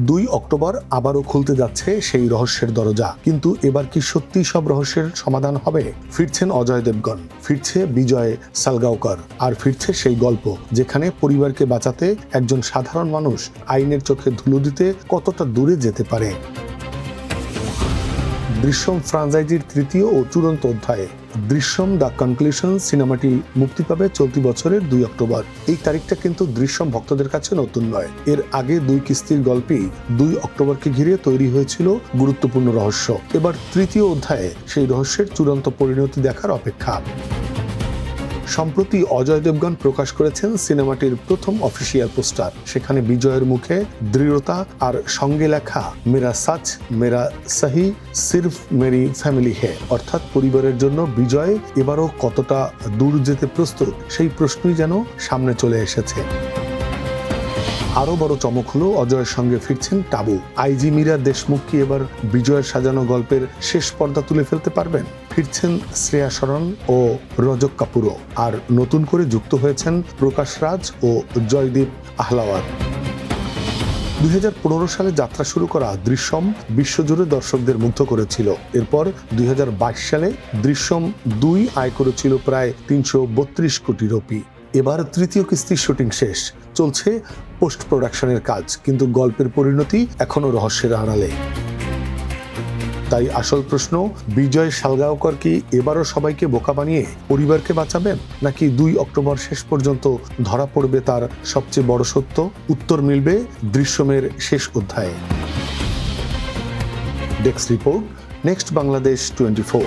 2 October আবারও খুলতে যাচ্ছে সেই রহস্যের দরজা, কিন্তু এবার কি সত্যি সব রহস্যের সমাধান হবে? ফিরছেন অজয় দেবগন, ফিরছে বিজয় সালগাওকর, আর ফিরছে সেই গল্প যেখানে পরিবারকে বাঁচাতে একজন সাধারণ মানুষ আইনের চোখে ধুলো দিতে কতটা দূরে যেতে পারে। দৃশ্যম ফ্রাঞ্চাইজির তৃতীয় ও চূড়ান্ত অধ্যায়ে দৃশ্যম দ্য কনক্লুশন সিনেমাটি মুক্তি পাবে চলতি বছরের 2 অক্টোবর। এই তারিখটা কিন্তু দৃশ্যম ভক্তদের কাছে নতুন নয়। এর আগে 2 কিস্তির গল্পেই 2 অক্টোবরকে ঘিরে তৈরি হয়েছিল গুরুত্বপূর্ণ রহস্য। এবার তৃতীয় অধ্যায়ে সেই রহস্যের চূড়ান্ত পরিণতি দেখার অপেক্ষা। সম্প্রতি অজয় দেবগন প্রকাশ করেছেন সিনেমাটির প্রথম অফিসিয়াল পোস্টার। সেখানে বিজয়ের মুখে দৃঢ়তা আর সঙ্গে লেখা মেরা সাচ মেরা সহি সির্ফ মেরি ফ্যামিলি হে, অর্থাৎ পরিবারের জন্য বিজয় এবারও কতটা দূর যেতে প্রস্তুত সেই প্রশ্নই যেন সামনে চলে এসেছে। আরো বড় চমক হলো অজয়ের সঙ্গে ফিরছেন টাবু। আইজি মীরা দেশমুখ কি এবার বিজয়ের সাজানো গল্পের শেষ পর্দা তুলে ফেলতে পারবেন? ফিরছেন শ্রেয়া শরণ ও রজক কাপুরও, আর নতুন করে যুক্ত হয়েছেন প্রকাশ রাজ ও জয়দীপ আহলাওয়াত। 2015 সালে যাত্রা শুরু করা দৃশ্যম বিশ্বজুড়ে দর্শকদের মুগ্ধ করেছিল। এরপর 2022 সালে দৃশ্যম 2 আয় করেছিল প্রায় 332 কোটি রুপি। এবার তৃতীয় কিস্তির শুটিং শেষ, চলছে পোস্ট প্রোডাকশনের কাজ, কিন্তু গল্পের পরিণতি এখনো রহস্যের আড়ালে। তাই আসল প্রশ্ন, বিজয় সালগাওকর কি এবারও সবাইকে বোকা বানিয়ে পরিবারকে বাঁচাবেন, নাকি 2 অক্টোবর শেষ পর্যন্ত ধরা পড়বে তার সবচেয়ে বড় সত্য? উত্তর মিলবে দৃশ্যমের শেষ অধ্যায়ে। Desk report, next Bangladesh 24।